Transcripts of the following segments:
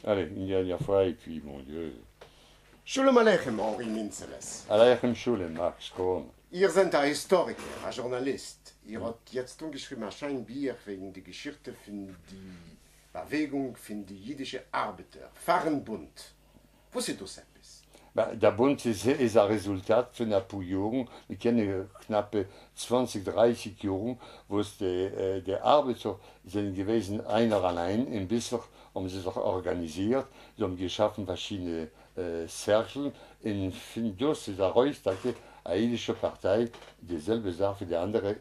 Allez, une dernière fois, et puis, mon Dieu. Shalom Aleichem, Henri Minzeles. Aleichem Schule, Max, komm. Ihr seid ein Historiker, ein Journalist. Ihr habt jetzt umgeschrieben ein Bier wegen der Geschichte von der Bewegung von die jüdischen Arbeiter, Farrenbund. Was ist das etwas? Der Bund ist ein Resultat von einer paar Jahren. Wir kennen knappe 20, 30 Jahre, wo es die Arbeiter sind gewesen, einer allein in Bissach, haben sie sich organisiert. Sie haben geschaffen verschiedene Zirkel. In Findus ist der Reichstag eine jüdische Partei, dieselbe Sache wie die andere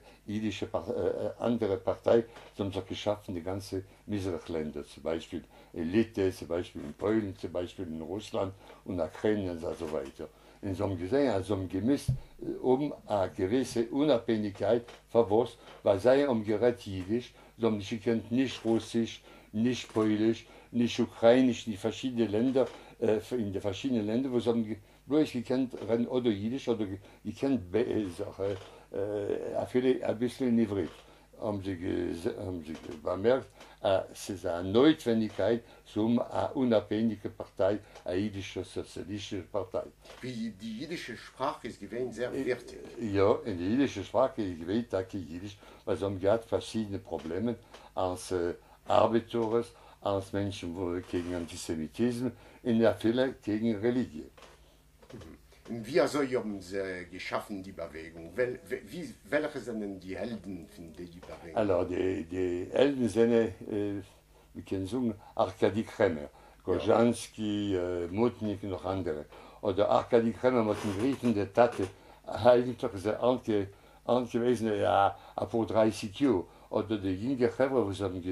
Partei, sie haben sich geschaffen, die ganze Länder, zum Beispiel in Litauen, zum Beispiel in Polen, zum Beispiel in Russland und Ukraine und so weiter. Und sie haben gesehen, also haben gemisst, um eine gewisse Unabhängigkeit verwusst, weil sie haben gerät Jiddisch, sie haben nicht gekannt, nicht Russisch, nicht Polisch, nicht Ukrainisch, die verschiedenen Länder, in den verschiedenen Ländern, wo sie haben bloß gekannt, oder Jiddisch, oder gekannt, ein bisschen in Ivrit. Haben sie bemerkt, es ist eine Notwendigkeit, um eine unabhängige Partei, eine jüdische sozialistische Partei. Wie die jüdische Sprache ist gewesen sehr wichtig. Ja, in der jüdischen Sprache ist gewesen, dass Jiddisch, weil sie haben gehabt verschiedene Probleme als Arbeiter, als Menschen gegen Antisemitismus, in der Fälle gegen Religion. Und wie also haben sie geschaffen, die Bewegung? Welche sind denn die Helden von der Bewegung? Also die Helden sind, wir können sagen, Arkadi Kremer, Gorjanski, Mutnik und noch andere. Oder Arkadi Kremer mit dem Griechen der Tate, eigentlich ist er alt gewesen, ja, vor 30 Jahren. Oder die jüngeren Hebrer, die sind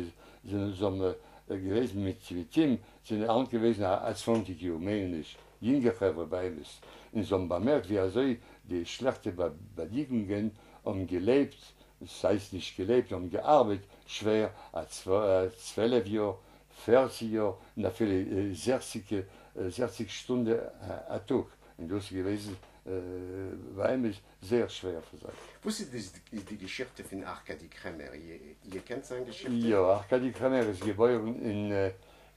gewesen mit ihm, sind alt gewesen als 20 Jahre, mehr nicht. Jüngere Hebrer bei uns. Und so haben bemerkt, wie also die schlechten Bedingungen haben gelebt, das heißt nicht gelebt, haben gearbeitet, schwer, als 12 Jahre, 40 Jahre, und dafür 60 Stunden am Tag. Und das gewesen, war ihm sehr schwer für sich. Was ist die Geschichte von Arkadi Kremer? Ihr kennt seine Geschichte? Ja, Arkadi Kremer ist geboren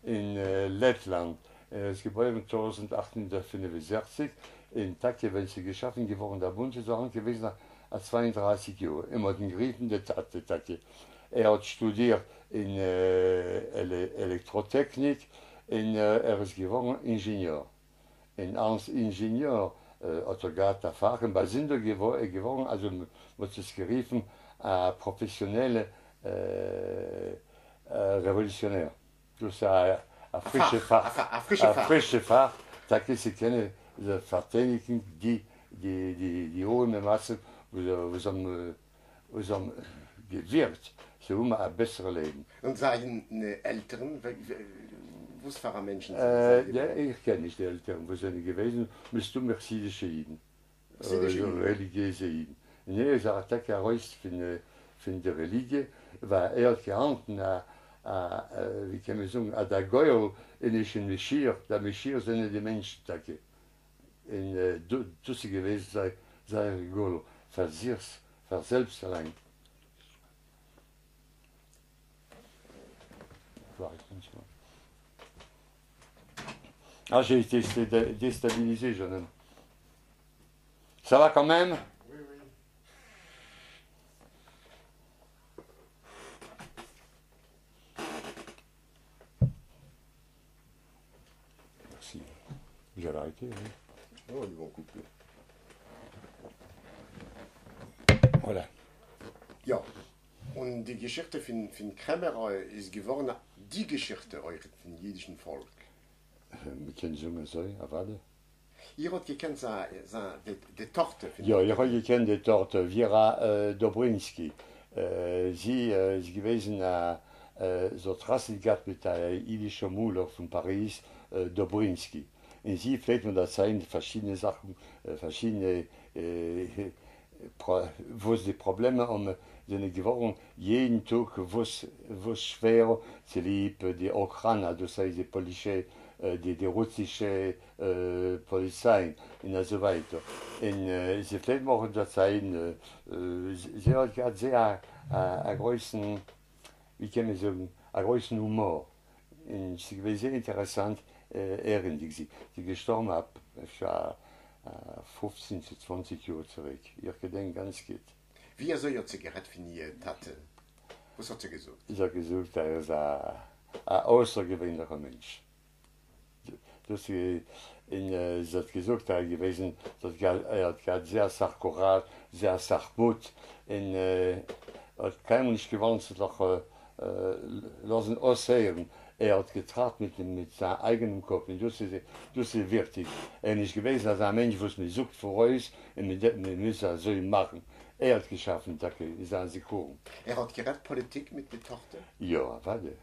in Lettland. Er ist geboren 1865. In Takie, wenn sie geschaffen geworden, der Bund ist auch gewesen, als 32 Jahre. Immer den Griechen der Takie. Er hat studiert in Elektrotechnik und er ist geworden Ingenieur. Und als Ingenieur hat er gehabt Erfahrung bei Sinder geworden, also wird es gerufen, professionelle Revolutionär. Das ist ein frische Fach, Takie, sie kennen de verteidigen die hohe Masse, was haben gewirkt, so um ein besseres Leben. Und seine Eltern, was für Menschen sind ich kenne nicht die Eltern, wo sind die gewesen, müsst du chassidische Jiden, religiöse Jiden. Und er ist ein Tag heraus von der Religion, weil er hat gehandelt, wie kann man sagen, der Goyal ist ein Messias, der Messias sind die Menschen. In tussen gewesen sei Golo, für selbst allein. Ah, j'ai été déstabilisé, jeune homme. Ça va quand même? Oui, oui. Merci. J'ai arrêté, oui. Oh, ils vont couper. Voilà. Ja, und die Geschichte von Kremer ist geworden, die Geschichte von jüdischen Volk. Wir können sagen, so, aber Ihr habt gekannt die Tochter von ja, ich habe gekannt die Tochter, Vera Dobrinski. Sie ist gewesen, so Trassen gehabt mit der jüdischen Mutter von Paris, Dobrinski. Und sie pflegt man das sein, verschiedene Sachen, verschiedene, wo es die Probleme haben, sind geworden, jeden Tag, was schwer, sie liebt die Ukraine, das heißt die Polizei, die russische Polizei und so weiter. Und sie pflegt man das sein, sie hat sehr einen großen, wie kann man sagen, einen großen Humor. Und Mensch, sie war sehr interessant, ehrendig. Sie gestorben ab 15 zu 20 Jahre zurück. Ich gedenke ganz gut. Wie soll ihr Zigarette von ihr Tate? Was hat sie gesagt? Ich habe gesagt, er ist ein außergewöhnlicher Mensch. Das, sie hat gesagt, er gewesen, er hat sehr sehr Courage, sehr sehr Mut. Und hat keinem nicht gewonnen, zu lassen aussehen. Er hat getragen mit seinem eigenen Kopf. Und das ist wichtig. Er ist nicht gewesen als ein Mensch, der mich sucht vor uns und wir müssen das so machen. Er hat geschaffen, das ist eine Sekunde. Er hat gerade Politik mit der Tochter? Ja, warte.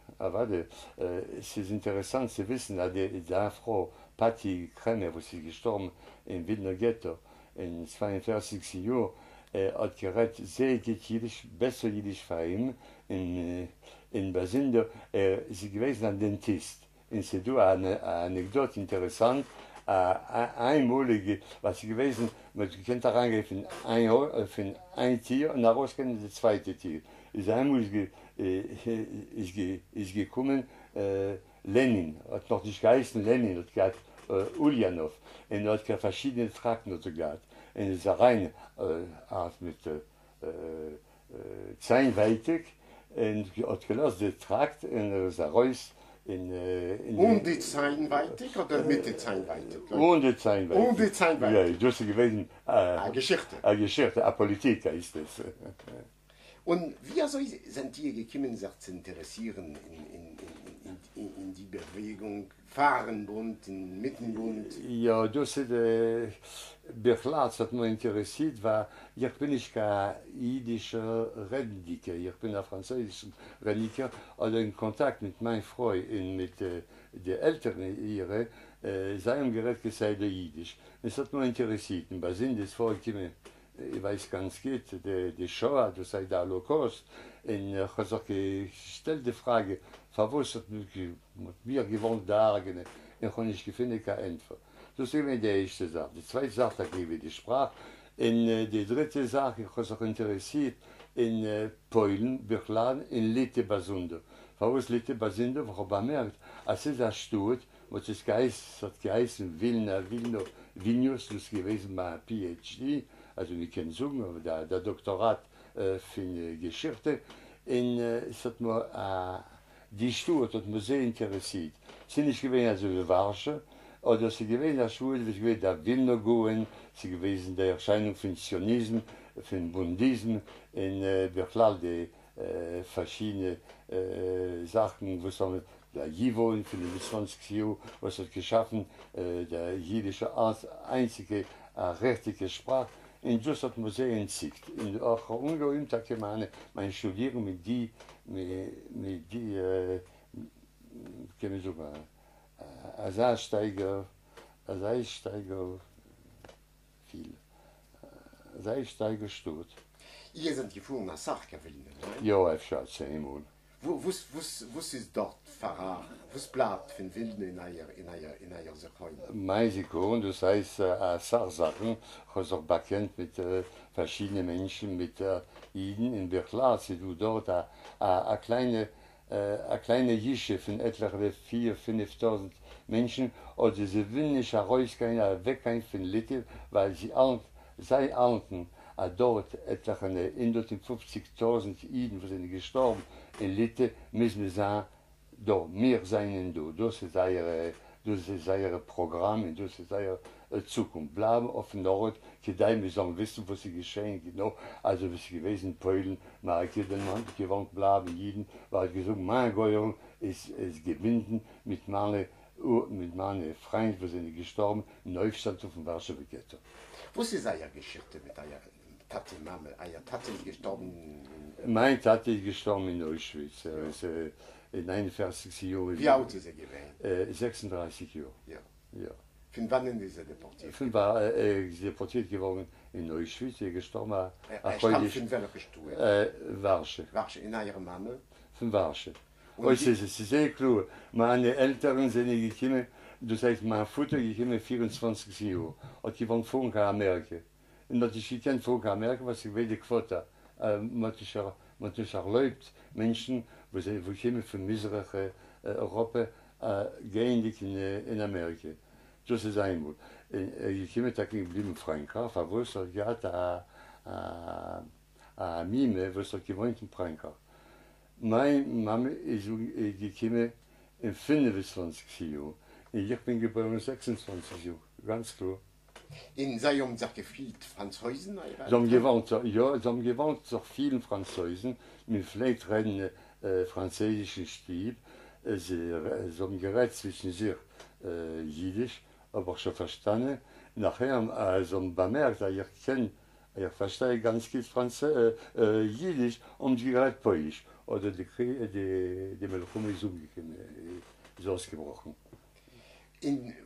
Es ist interessant zu wissen, dass die Frau Patti Kremer, wo sie gestorben im Wiener Ghetto in 42 Jahren, hat gerade sehr gut Jiddisch, besser Jiddisch für ihn. In Basinde, sie gewesen ein Dentist. Und sie tut eine Anekdote interessant. Einmalige, was sie gewesen, man könnte reingehen von ein Tier und daraus können das zweite Tier. Ist einmal ist gekommen, Lenin, hat noch nicht geheißen Lenin, hat gehabt Ulyanov, und er hat verschiedene Trakten gehabt. Und es ist rein mit Zeinweitig, und hat gelassen den Trakt, und er ist raus. Und die Zeinweitig oder mit der Zeinweitig? Und die Zeinweitig. Und die Zeinweitig. Ja, das ist gewesen. Eine Geschichte. Eine Geschichte, eine Politik ist das. Und wie sind die gekommen, sich zu interessieren in die Bewegung, Fahrenbund, in Mittenbund? Ja, das ist Berglatz hat mich interessiert, weil ich bin nicht kein jüdischer Redniker, ich bin ein französischer Redniker, also in Kontakt mit meiner Frau und mit den Eltern ihrer, seien gerät gesagt Jiddisch. Das hat mich interessiert. Und bei Sinn des Vorgekommen, ich weiß ganz gut, die Shoah, das heißt der Holocaust, und ich habe auch gestellt die Frage, was hat mir gewohnt da, und ich habe nicht gefunden, keine Antwort. Das ist die erste Sache. Die zweite Sache, da gebe ich die Sprache. Und die dritte Sache, ich habe auch interessiert in Polen, Birklan, in Litte Basundo. Warum Litte Basundo? Ich habe bemerkt, als es das tut, was es geheißen, Vilnius, das gewesen mein PhD, also ich kann sagen, aber der Doktorat für Geschichte. Und es hat mir, die Stuhl hat mich sehr interessiert. Sie sind nicht gewesen, also in Warschau, oder sie gewesen der Schule, sie gewesen der Wilnogoen, sie gewesen der Erscheinung von Zionismus, von Bundismus, in Berklal die verschiedene Sachen, was der Jivo in den 20 Jahren, was hat geschaffen, der jüdische einzige richtige Sprache. Und das hat mir sehr entzickt. Und auch ungeheim, da kann meine Studierung mit die kann ich sagen, als Einsteiger viel. Als Einsteiger steht. Ihr seid gefahren nach Sachgewinn, ne? Ja, ich habe schon einmal. Was ist dort Pfarrer? Was bleibt von Wilden in eurer Sache? Mexiko, das heißt, Sachsachen, ich habe auch bekannt mit verschiedenen Menschen, mit Iden in Berklar. Sie tun dort eine kleine Jische von etwa 4.000 bis 5.000 Menschen, oder sie will nicht herausgehen, weggehen von Litte, weil sie alten dort etwa 150.000 Iden, die sind gestorben in Litte, müssen wir sagen, wir sein das ist ihr Programm und das ist ihre Zukunft. Bleiben auf dem Nord, die wir sagen, wissen, was sie geschehen, genau, also was sie gewesen in Polen, mal den Mann gewohnt bleiben, jeden, weil gesagt, mein Gott, ist gebunden mit meinen Freunden, die sind gestorben, in Neustadt auf dem Warschauer Ghetto. Was ist eure Geschichte mit eurer Tate, Mama? Eure Tate ist gestorben? Meine Tate ist gestorben in Auschwitz. In 41 Jahren. Wie alt ist er gewesen? 36 Jahre. Ja. Ja. Von wann ist er deportiert? Ich war deportiert geworden in Auschwitz, er gestorben. Er stammt von welcher Stuhl? Warschau. Warschau, in eurer Mama? Von Warschau. Es ist sehr klar. Meine Eltern sind gekommen, das heißt, mein Vater gekommen 24 Jahre. Hat gewohnt vor Amerika. Und das ist kein vor Amerika, was ich will, die Quote. Man hat erlaubt, Menschen, die kommen von Mitteleuropa, geendig in Amerika. Das ist einmal. Ich komme da geblieben in Frankreich, wo es hat a Mime, wo es gewohnt in Frankreich. Meine Mama ist gekommen in 25 Jahren. Ich bin geboren in 26 Jahren, ganz klar. In Sayom sagt viel Franzosen? Sie haben gewohnt, ja, sie haben gewohnt auch vielen Franzosen, mit vielleicht reden französischen Stil. Sie haben gerät zwischen sich Jiddisch, aber schon verstanden. Nachher haben sie bemerkt, dass ich verstehe ganz gut Jiddisch und die gerät Polnisch. Oder die Melchome ist umgekommen, ist ausgebrochen.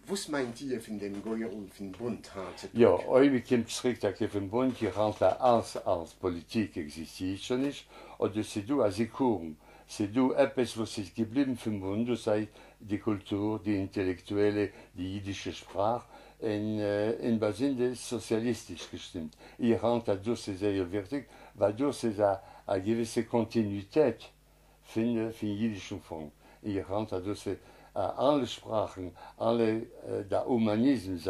Was meint ihr von dem Goyerl von Bund? Ja, heute kommt zurück, dass der Bund hier als Politik existiert schon nicht. Oder c'est du als Kuren. C'est du etwas, was ist geblieben vom Bund, das sei die Kultur, die intellektuelle, die jiddische Sprache, in Basinde sozialistisch gestimmt. Ihr Hand hat durch sehr wichtig, weil durch eine gewisse Kontinuität von jiddischem Fond. Ihr Hand hat durch alle Sprachen, alle der Humanismus,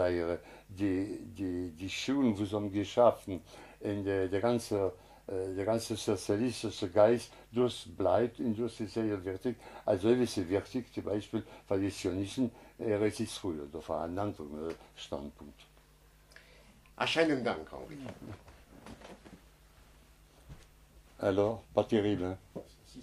die Schulen, die sie geschaffen, und der ganze sozialistische Geist, das bleibt und das ist sehr wichtig. Also ist es wichtig, zum Beispiel für die Zionisten, es ist früher, da war ein anderer Standpunkt. Erscheinen Dank, Henri. Alors, pas terrible, hein? Si.